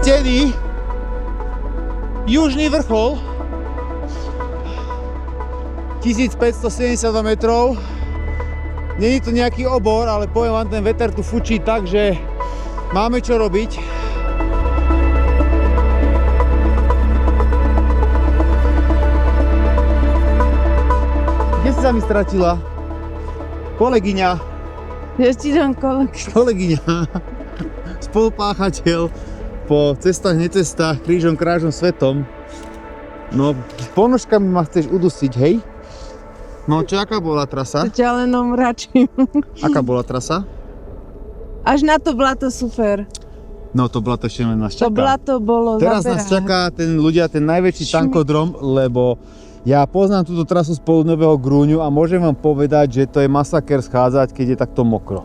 steny, južný vrchol, 1572 metrov. Není to nejaký obor, ale poviem vám, ten veter tu fučí tak, že máme čo robiť. Kde si sa mi stratila? Kolegyňa. Ja ti dám Kolegyňa. Spolupáchateľ po cestách, necestách, krížom, krážom, svetom. No, ponožkami ma chceš udusiť, hej? No, čo, aká bola trasa? To ťa len omračím. Aká bola trasa? Až na to blato super. No, to blato ešte len nás čaká. To blato bolo Teraz nás čaká ten najväčší tankodrom, lebo ja poznám túto trasu z Poludňového Grúňu a môžem vám povedať, že to je masaker schádzať, keď je takto mokro.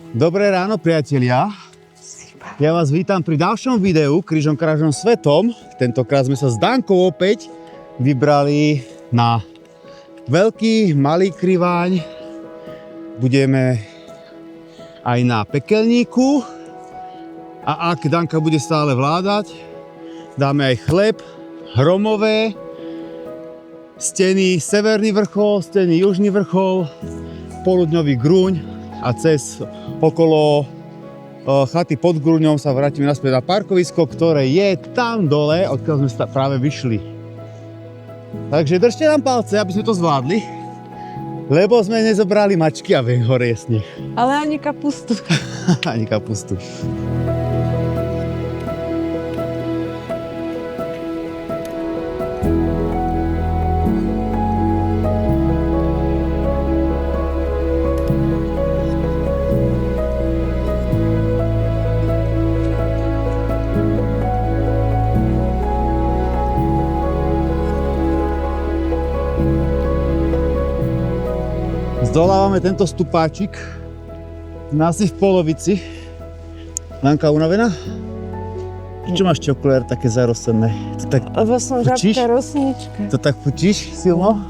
Dobré ráno, priatelia. Ja vás vítam pri ďalšom videu Krížom krážom svetom. Tentokrát sme sa s Dankou opäť vybrali na veľký, malý kriváň. Budeme aj na pekelníku. A ak Danka bude stále vládať, dáme aj chleb, hromové, steny severný vrchol, steny južný vrchol, Poludňový Grúň a cez okolo chaty pod Grúňom sa vrátime naspäť na parkovisko, ktoré je tam dole, odkiaľ sme práve vyšli. Takže držte nám palce, aby sme to zvládli, lebo sme nezobrali mačky a hore je sneh. Ale ani kapustu. Ani kapustu. Zdolávame tento stupáčik. Asi v polovici. Danka unavená? Čo máš okuliare také zarosené? Lebo som žabka rosnička. To tak fučíš silno?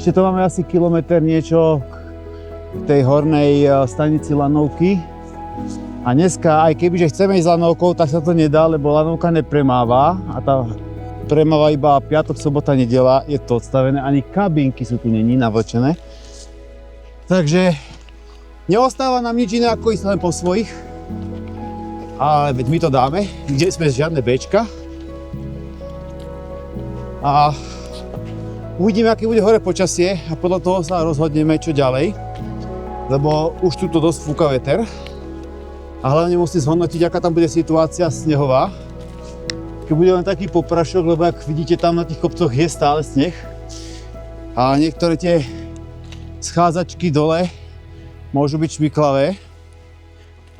Ešte to máme asi kilometr niečo k tej hornej stanici Lanovky. A dneska, aj kebyže chceme ísť Lanovkou, tak sa to nedá, lebo Lanovka nepremáva. A tá premáva iba piatok, sobota, nedeľa, je to odstavené, ani kabinky sú tu není navlčené. Takže neostáva nám nič iné, ako ísť len po svojich. Ale veď my to dáme, kde sme žiadne Bčka. A uvidíme, aké bude hore počasie a podľa toho sa rozhodneme, čo ďalej. Lebo už tu to dosť fúka veter. A hlavne musím zhodnotiť, aká tam bude situácia snehová. Keď bude len taký poprašok, lebo ak vidíte, tam na tých kopcoch je stále sneh. A niektoré tie schádzačky dole môžu byť šmiklavé.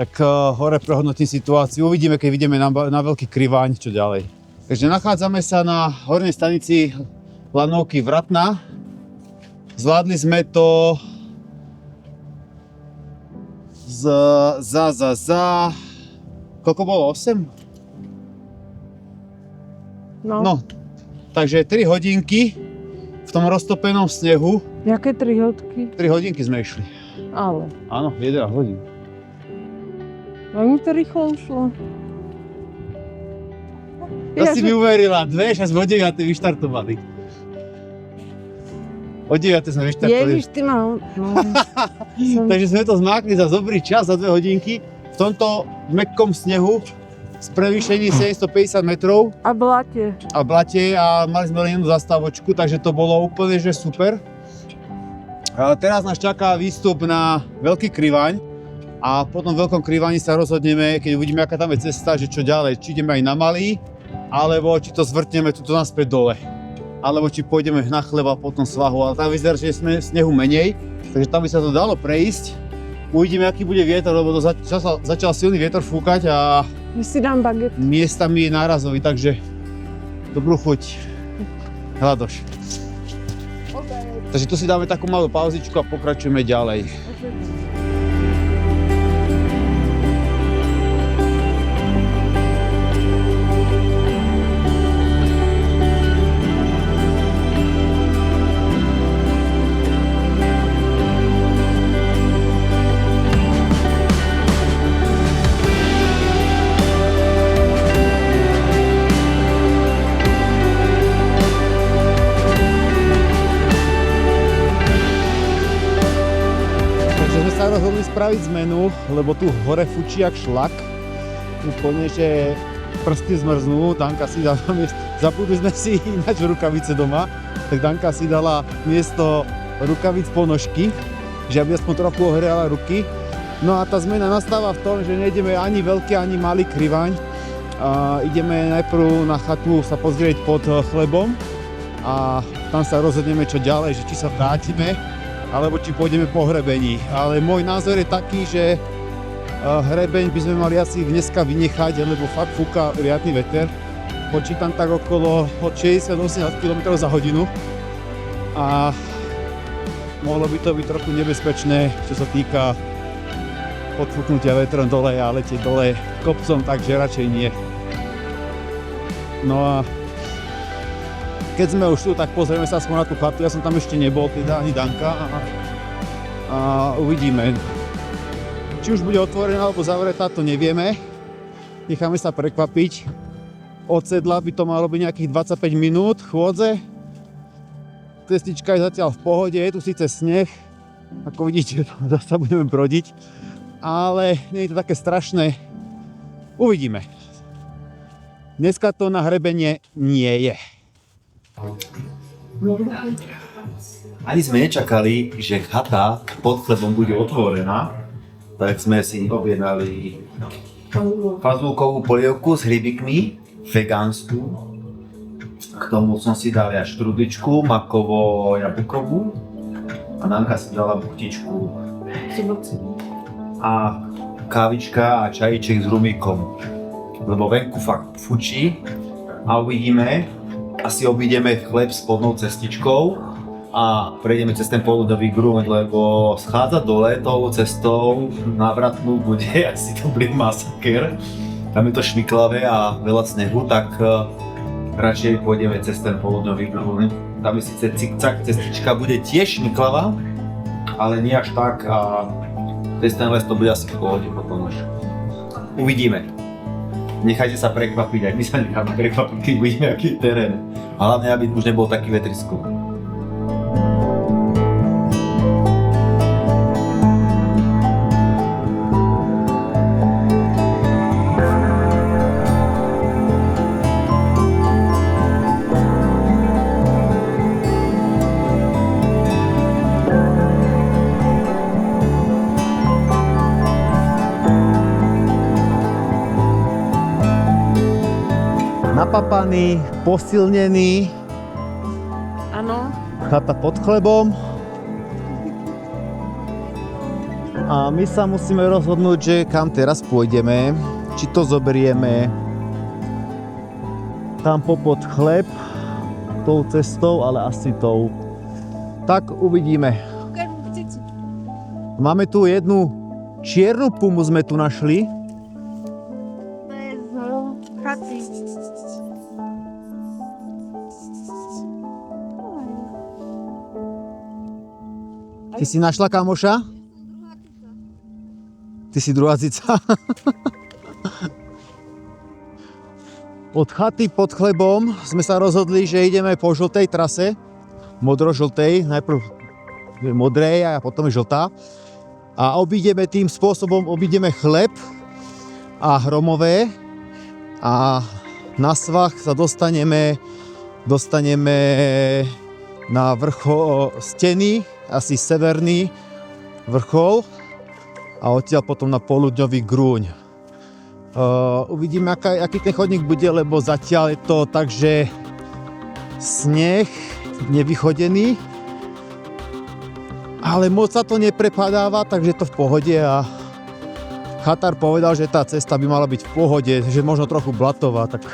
Tak hore prehodnotím situáciu. Uvidíme, keď vidíme na veľký kriváň, čo ďalej. Takže nachádzame sa na hornej stanici Lanovky Vratná. Zvládli sme to koľko bolo? 8? No, takže 3 hodinky v tom roztopenom snehu. Jaké 3 hodky? 3 hodinky sme išli. Ale. Áno, 11 hodín. A mi to rýchlo ušlo. To si mi uverila, 2, 6 hodín a ty vyštartovali. O 9 sme vyštartovali. Ježiš, ty ma... Takže sme to zmákli za dobrý čas, za 2 hodinky. V tomto mäkkom snehu z prevýšení 750 metrov. A blate. A blate a mali sme len jednu zastávočku, takže to bolo úplne že super. Teraz nás čaká výstup na veľký kriváň a po tom veľkom kriváni sa rozhodneme, keď uvidíme, aká tam je cesta, že čo ďalej. Či ideme aj na malý, alebo či to zvrtneme tuto naspäť dole. Alebo či pôjdeme na chleba po tom svahu, ale tam vyzerá, že je snehu menej, takže tam by sa to dalo prejsť. Uvidíme, aký bude vietor, lebo to začal silný vietor fúkať a My si dám baget. Miestami je nárazový, takže dobrú chuť. Hladoš. Okay. Takže tu si dáme takú malú pauzičku a pokračujeme ďalej. Okay. sa rozhodli spraviť zmenu, lebo tu hore fučí jak šlak. Úplne, že prsty zmrznú. Danka si dala zabudli sme si ináč rukavice doma, tak Danka si dala miesto rukavic ponožky, že aby aspoň trochu ohriala ruky. No a tá zmena nastáva v tom, že nejdeme ani veľký, ani malý Krivaň. Ideme najprv na chatu sa pozrieť pod chlebom a tam sa rozhodneme čo ďalej, že či sa vrátime, alebo či pôjdeme po hrebení. Ale môj názor je taký, že hrebeň by sme mali asi dneska vynechať, lebo fakt fúka riadny veter. Počítam tak okolo od 60-80 km za hodinu a mohlo by to byť trochu nebezpečné, čo sa týka odfúknutia vetrom dole a letieť dole kopcom, takže radšej nie. No a keď sme už tu, tak pozrieme sa aspoň na tú chatu. Ja som tam ešte nebol, teda ani Danka a uvidíme. Či už bude otvorená alebo zavretá, to nevieme. Necháme sa prekvapiť. Od sedla by to malo byť nejakých 25 minút chôdze. Cestička je zatiaľ v pohode, je tu síce sneh, ako vidíte, zase budeme brodiť, ale nie je to také strašné. Uvidíme. Dneska to na hrebenie nie je. Ani sme nečakali, že chata pod chlebom bude otvorená, tak sme si objednali fazulkovú polievku s hrybikmi, vegánsku. K tomu som si dal ja štrudičku, makovo-jablkovú a Nanka si dala buchtičku a kávička a čajíček s rumíkom, lebo venku fakt fučí a uvidíme, asi obídeme chleb s spodnou cestičkou a prejdeme cez ten poludový grúň, lebo schádzať dole tou cestou návratnú bude asi to bude masaker. Tam je to šmiklavé a veľa snehu, tak radšej pôjdeme cez ten poludový grúň. Tam je síce cikcak cestička, bude tiež šmiklavá, ale nie až tak a cez ten les to bude asi v pohode potom už. Uvidíme. Nechajte sa prekvapiť, aj my sa necháme prekvapiť, keď uvidíme, aký je terén. A hlavne, aby už nebol taký vetrisko. Napapaný, posilnený, Áno. chata pod chlebom. A my sa musíme rozhodnúť, že kam teraz pôjdeme, či to zoberieme tam popod chleb, tou cestou, ale asi tou. Tak uvidíme. Máme tu jednu čiernu pumu, sme tu našli. To je z chaty. Ty si našla kamoša? Ty si druhá cica. Od chaty pod chlebom sme sa rozhodli, že ideme po žltej trase. Modro-žltej, najprv modrej a potom je žltá. A obídeme tým spôsobom, obídeme chleb a hromové. A na svah sa dostaneme na vrchol steny, asi severný vrchol a odtiaľ potom na poludňový grúň. Uvidíme, aký ten chodník bude, lebo zatiaľ je to tak, že sneh nevychodený, ale moc sa to neprepadáva, takže je to v pohode a chatár povedal, že tá cesta by mala byť v pohode, že možno trochu blatová, tak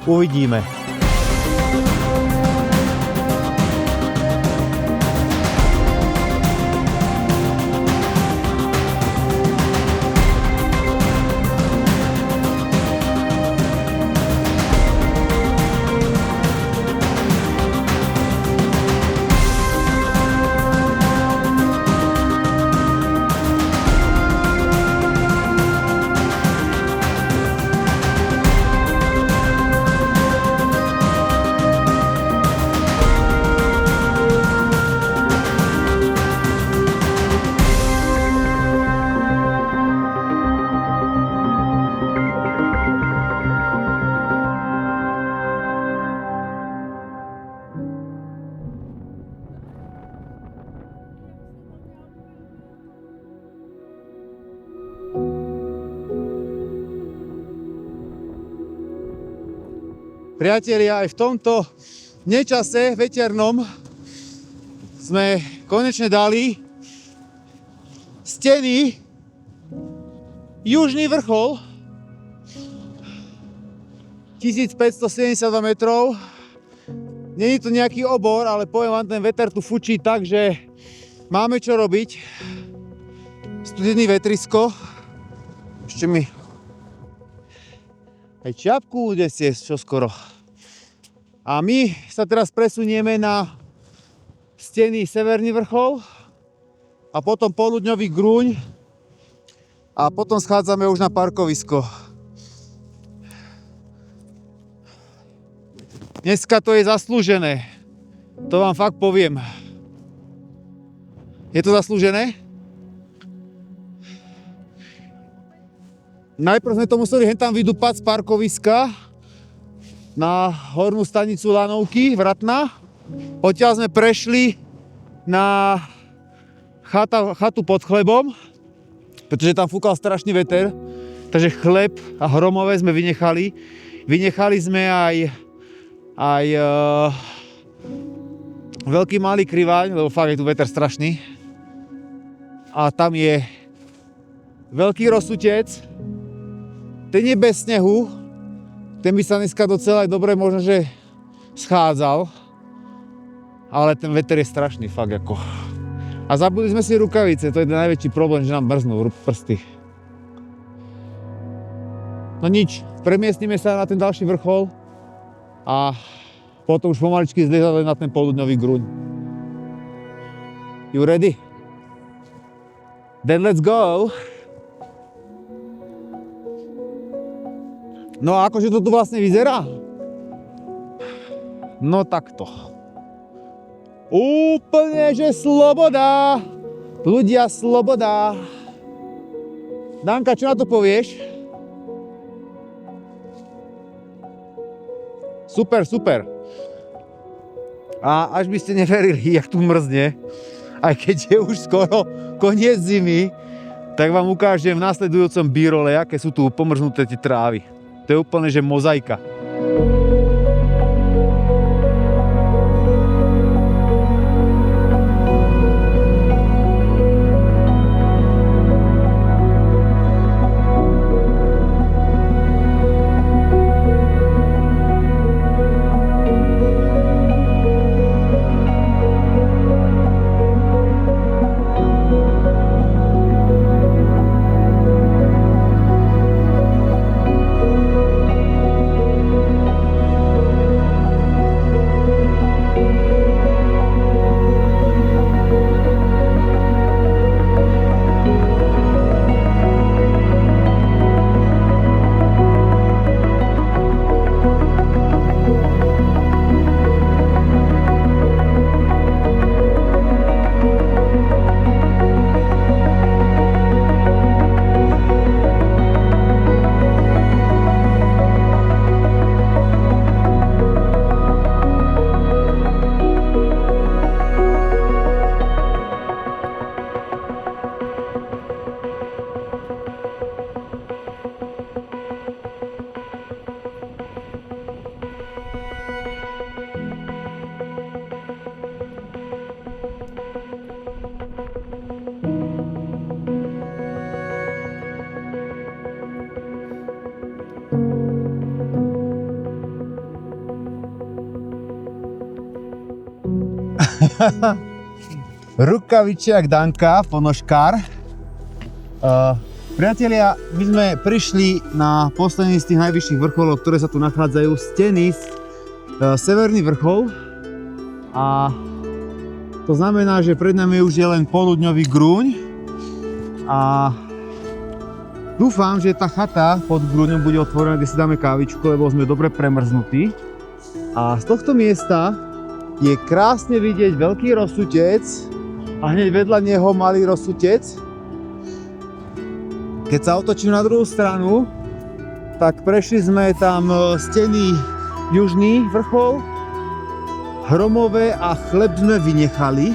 uvidíme. Priatelia, aj v tomto nečase veternom sme konečne dali steny Južný vrchol 1572 metrov. Není to nejaký obor, ale poviem vám, ten veter tu fučí tak, že máme čo robiť. Studený vetrisko. Ešte mi aj čiapku bude siesť čoskoro. A my sa teraz presunieme na steny Severný vrchol a potom Poludňový Grúň a potom schádzame už na parkovisko. Dneska to je zaslúžené. To vám fakt poviem. Je to zaslúžené? Najprv sme to museli hentam vydúpať z parkoviska na hornú stanicu Lanovky, Vratná. Odtiaľ sme prešli na chatu pod Chlebom, pretože tam fúkal strašný veter, takže Chleb a Hromové sme vynechali. Vynechali sme aj Veľký Malý Krivaň, lebo fakt je tu veter strašný. A tam je Veľký Rosutec. Ten je bez snehu, ten by sa dneska docela aj dobre možno, že schádzal, ale ten veter je strašný, fakt ako. A zabudli sme si rukavice, to je ten najväčší problém, že nám mrznú prsty. No nič, premiestnime sa na ten ďalší vrchol a potom už pomaličky zliezame na ten Poludňový Grúň. You ready? Then let's go! No a akože to tu vlastne vyzerá? No takto. Úplne, že sloboda. Ľudia, sloboda. Danka, čo na to povieš? Super, super. A až by ste neverili, jak tu mrzne, aj keď je už skoro koniec zimy, tak vám ukážem v následujúcom B-role, aké sú tu pomrznuté tie trávy. To je úplne, že mozaika. Rukavičiak Danka, ponožkár. Priatelia, my sme prišli na posledný z tých najvyšších vrcholov, ktoré sa tu nachádzajú, steny Severný vrchol. A to znamená, že pred nami už je len Poludňový Grúň. A dúfam, že tá chata pod Grúňom bude otvorená, kde si dáme kávičku, lebo sme dobre premrznutí. A z tohto miesta je krásne vidieť Veľký Rosutec a hneď vedľa neho Malý Rosutec. Keď sa otočím na druhú stranu, tak prešli sme tam steny Južný vrchol, Hromové a Chleb sme vynechali,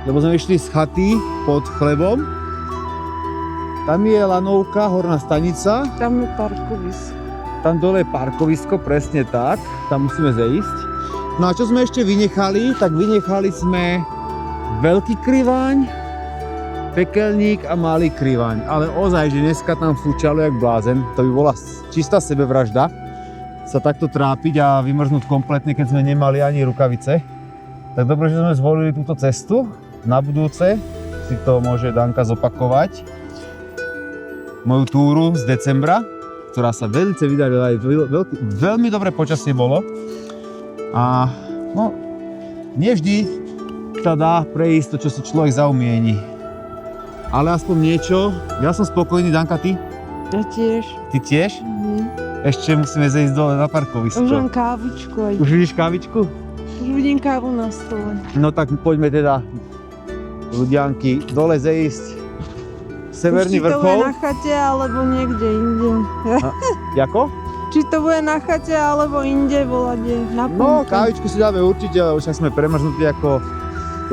lebo sme išli z chaty pod Chlebom. Tam je Lanovka, horná stanica. Tam je parkovisko. Tam dole je parkovisko, presne tak. Tam musíme zejsť. No a čo sme ešte vynechali? Tak vynechali sme Veľký Krivaň, Pekelník a Malý Krivaň. Ale ozaj, že dneska tam fúčalo jak blázen. To by bola čistá sebevražda sa takto trápiť a vymrznúť kompletne, keď sme nemali ani rukavice. Tak dobre, že sme zvolili túto cestu. Na budúce si to môže Danka zopakovať. Moju túru z decembra, ktorá sa veľmi vydarila, aj veľmi dobré počasie bolo. A no, nevždy sa dá prejsť to, čo si človek zaumieni. Ale aspoň niečo. Ja som spokojný, Danka, ty? Ja tiež. Ty tiež? Ešte musíme zejsť dole na parkovisko. Už mám kávičku aj. Už vidíš kávičku? Už vidím kávu na stole. No tak poďme teda, ľudianky, dole zejsť. Severný Či to bude vrchol. na chate, alebo niekde inde. Jako? Či to bude na chate, alebo inde, volade. Na No, pumpe. kávičku si dáme určite, ale však sme premrznutí ako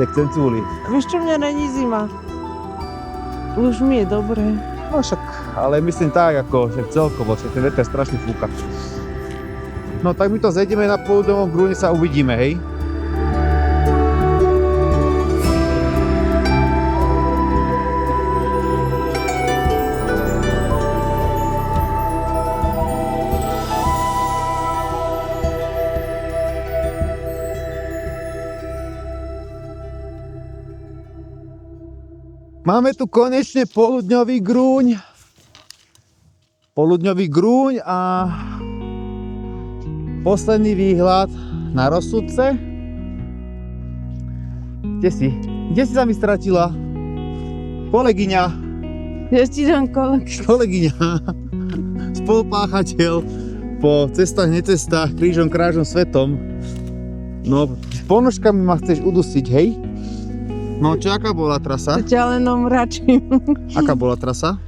jak cencúli. Vieš čo, mňa není zima. Už mi je dobré. No však, ale myslím tak, ako však celkovo, že ten veter strašne fúka. No tak my to zejdeme na poľudňovom grúne, sa uvidíme, hej? Máme tu konečne poludňový grúň. Poludňový grúň a posledný výhľad na Rozsudce. Kde si? Kde si sa mi stratila? Kolegyňa. Ja ti dám kolek. Kolegyňa. Spolupáchateľ po cestách, necestách, krížom, krážom, svetom. No, s ponožkami ma chceš udusiť, hej? No, čo, aká bola trasa? To ťa len omračím. Aká bola trasa?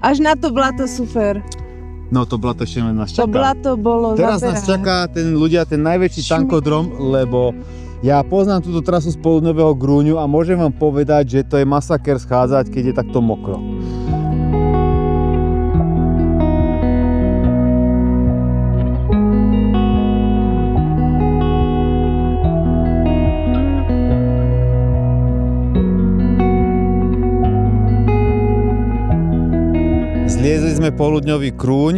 Až na to blato super. No, to blato ešte nás čaká. To blato bolo Teraz nás zaberá. čaká ten najväčší tankodrom, lebo ja poznám túto trasu z poludňového grúňu a môžem vám povedať, že to je masaker schádzať, keď je takto mokro. Zliezli sme poludňový grúň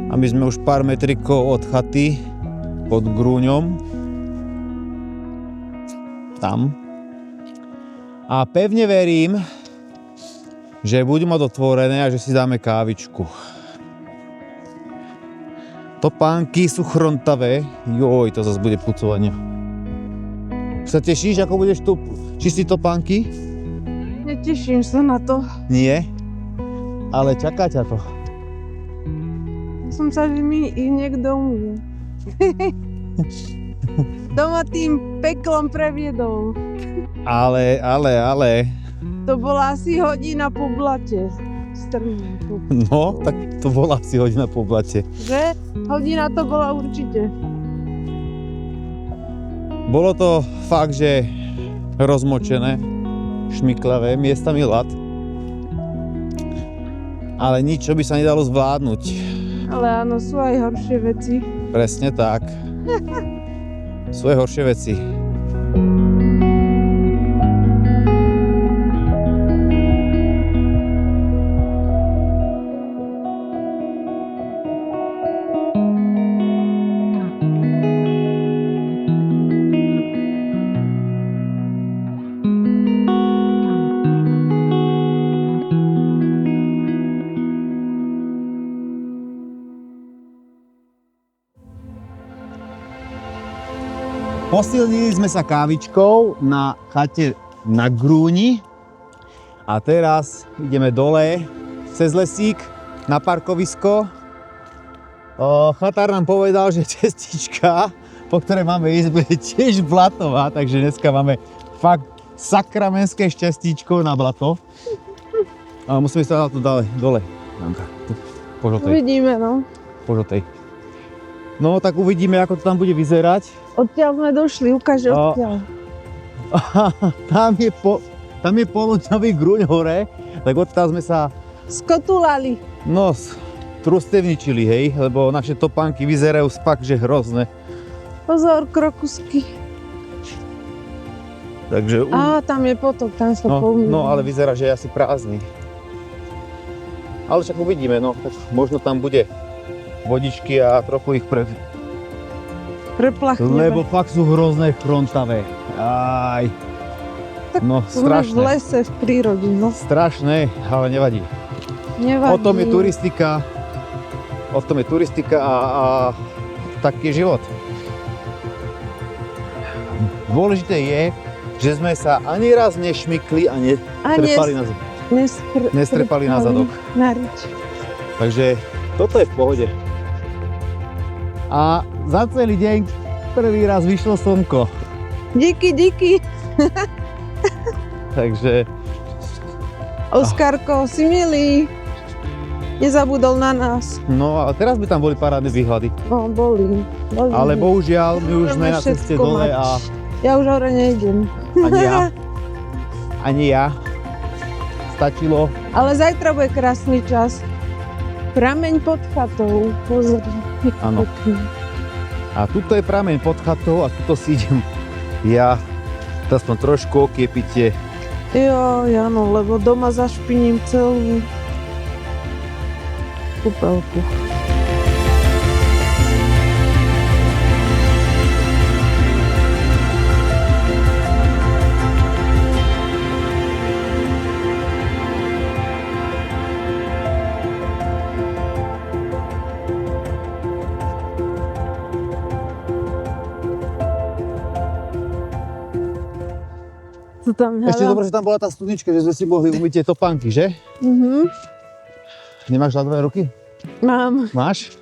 a my sme už pár metrikov od chaty pod grúňom. Tam. A pevne verím, že budú mať otvorené a že si dáme kávičku. Topánky sú chrontavé. Joj, to zase bude pucovanie. Sa tešíš, ako budeš tu čistiť topánky? Neteším sa na to. Nie. Ale čaká ťa to. Som sa, že mi ich niekto umie. Doma tým peklom previedol. Ale. To bola asi hodina po blate. Strnú. No, tak to bola asi hodina po blate. Že? Hodina to bola určite. Bolo to fakt, že rozmočené, šmiklavé, miestami ľad. Ale nič, čo by sa nedalo zvládnuť. Ale áno, sú aj horšie veci. Presne tak. Sú aj horšie veci. Posilnili sme sa kávičkou na chate na grúni a teraz ideme dole cez lesík na parkovisko. Chatár nám povedal, že cestička, po ktorej máme ísť, bude tiež blatová, takže dneska máme fakt sakramenské šťastíčko na blato. A musíme sa dať tu dole. Danka, tu, po žltej. Uvidíme, no. Po žltej. No tak uvidíme, ako to tam bude vyzerať. Odtiaľ sme došli, ukáž odtiaľ. Tam je poludňový grúň hore, tak odtiaľ sme sa, Skotulali. no, trustevničili, hej, lebo naše topánky vyzerajú fakt, že hrozné. Pozor, krokusky. Takže Tam je potok, tam sa no, ale vyzerá, že je asi prázdny. Ale však uvidíme, no, tak možno tam bude vodičky a trochu ich preplachneme. Lebo fakt sú hrozné chrontavé. Aj. No, Sme v strašné. lese, v prírode, no. Strašné, ale nevadí. Nevadí. O tom je turistika. O tom je turistika a taký je život. Dôležité je, že sme sa ani raz nešmykli a nestrepali na zadok. Na rič. Takže toto je v pohode. A za celý deň prvý raz vyšlo slnko. Díky. Takže Oskarko, si milý. Nezabudol na nás. no a teraz by tam boli parádne výhľady. No, boli. Ale bohužiaľ, my už sme na Všetko ceste dole mať. a Ja už hore nejdem. ani ja. Stačilo. Ale zajtra bude krásny čas. Prameň pod chatou. Pozri. Áno. A tuto je prameň pod chatou a tuto si idem ja aspoň trošku okiepiť Jo, áno, lebo doma zašpiním celú kúpeľku. Co tam hľadám? Ešte dobre, že tam bola tá studnička, že sme si mohli umyť tie topánky, že? Mhm. Nemáš ľadové ruky? Mám. Máš?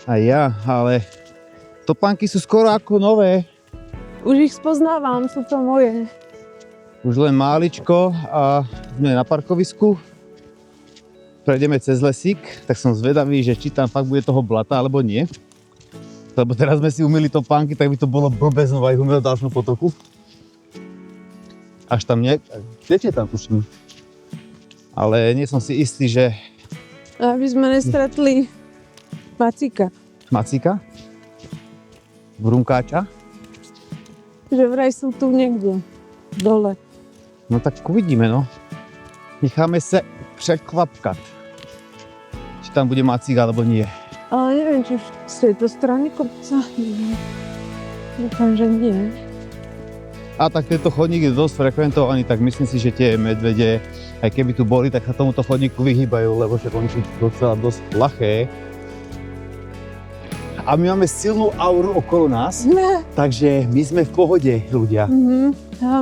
Aj ja, ale topánky sú skoro ako nové. Už ich spoznávam, sú to moje. Už len máličko a sme na parkovisku. Prejdeme cez lesík, tak som zvedavý, že či tam fakt bude toho blata, alebo nie. Lebo teraz sme si umýli topánky, tak by to bolo blbé znova ich umýť v ďalšom potoku. Až tam teče tam tuším. Ale nie som si istý, že Aby sme nestretli Macíka. Macíka? Brunkáča? Že vraj sú tu niekde. Dole. No tak uvidíme, no. Necháme sa překvapkať. Či tam bude Macík, alebo nie. Ale neviem, či z tejto strany kopca. Dúfam, že nie. A tak tento chodník je dosť frekventovaný, tak myslím si, že tie medvede, aj keby tu boli, tak sa tomuto chodníku vyhýbajú, lebo však oni sú docela dosť ľahké. A my máme silnú auru okolo nás, Ne. takže my sme v pohode, ľudia.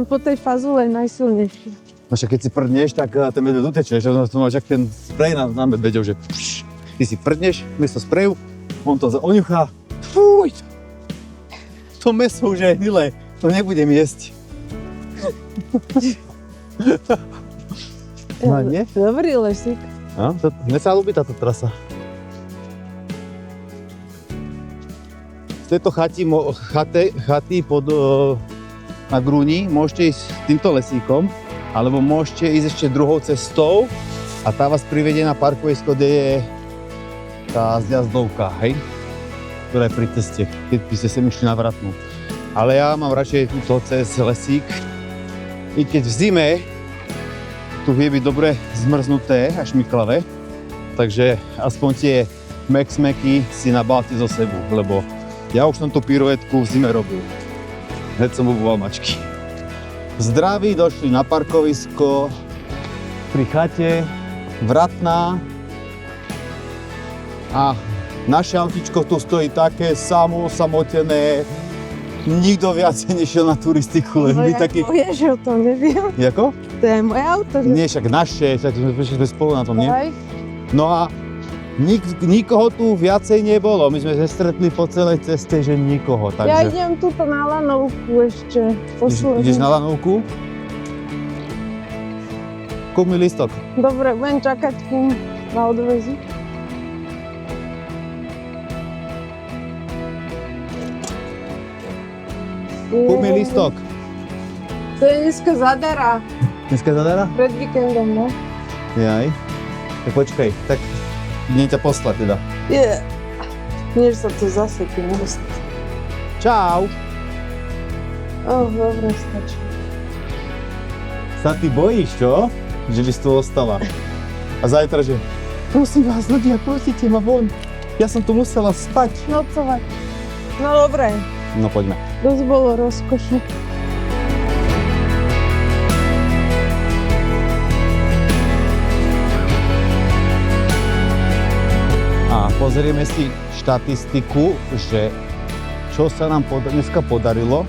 Po tej fazule je najsilnejšie. No však keď si prdneš, tak ten medved uteče, že to máš jak ten sprej na medveďov, že pš, ty si prdneš, miesto spreju, on to oňuchá, fúj, to mäso už je hnilé, to nebudem jesť. No nie? Dobrý lesík. No, mne sa ľúbi táto trasa. Z tejto chaty na Grúni môžete ísť týmto lesíkom, alebo môžete ísť ešte druhou cestou a tá vás privedie na parkovisko, kde je tá zjazdovka, hej? Ktorá je pri ceste, keď by ste sem išli na Vratnú. Ale ja mám radšej túto cez lesík, i keď v zime tu vie byť dobre zmrznuté a šmiklavé, takže aspoň tie meky si nabálte zo sebu, lebo ja už som tú piruetku v zime robil. Hneď som obuval mačky. Zdraví došli na parkovisko pri chate Vratná a naše autičko tu stojí také samotené. Nikto viacej nešiel na turistiku, len my taký... No ja že o tom neviem. Jako? To je moje auto. že? Nie, však naše, však sme prišli spolu na tom, nie? Aj. No a nikoho tu viacej nebolo. My sme stretli po celej ceste, že nikoho, Ja takže... idem tuto na lanovku ešte. Ideš na lanovku? Kúp mi listok. Dobre, budem čakať, kým ma odvezí. Kúp mi listok. To je dneska zadara. Dneska zadara? Pred víkendom, no. Jaj. Tak počkaj, tak Idem ťa poslať teda. Je. Nie, že sa to zasekne, nedostať. Čau. Dobre, stačí. Sa ty bojíš, čo? Že by si tu ostala. A zajtra, že prosím vás, ľudia, prosíte ma von. Ja som tu musela spať. Nocovať. No dobre, No poďme. dosť bolo rozkošné. A pozrieme si štatistiku, že čo sa nám dneska podarilo.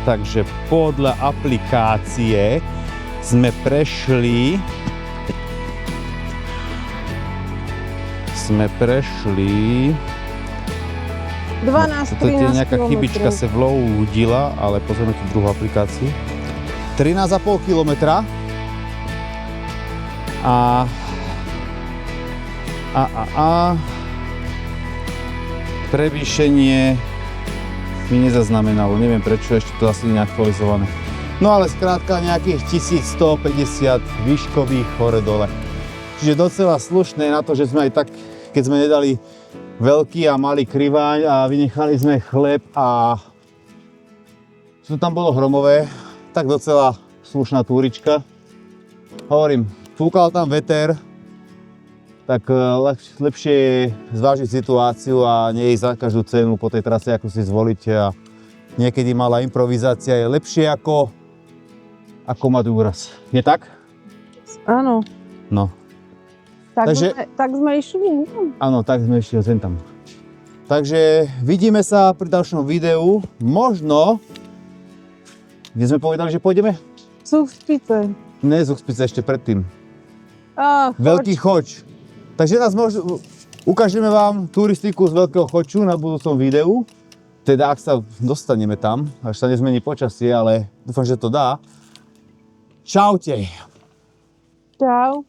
Takže podľa aplikácie sme prešli 12, to je 13 nejaká chybička sa vloudila, ale pozrieme tú druhú aplikáciu. 13,5 kilometra. A prevýšenie mi nezaznamenalo, neviem prečo, ešte to asi nie je aktualizované. No ale skrátka nejakých 1150 výškových hore-dole. Čiže docela slušné na to, že sme aj tak, keď sme nedali veľký a malý kriváň a vynechali sme chleb a čo tam bolo hromové, tak docela slušná túrička. Hovorím, fúkal tam veter, tak lepšie je zvážiť situáciu a nie ísť za každú cenu po tej trase, ako si zvolíte. A niekedy malá improvizácia je lepšie ako mať úraz. Je tak? Áno. No. Tak sme išli. Áno, tak sme išli sem tam. Takže vidíme sa pri ďalšom videu. Možno, kde sme povedali, že pôjdeme? Súchspice. Ne, Zuchspice ešte predtým. Choč. Veľký Choč. Takže ukážeme vám turistiku z Veľkého Choču na budúcom videu. Teda ak sa dostaneme tam, až sa nezmení počasie, ale dúfam, že to dá. Čaute. Čau.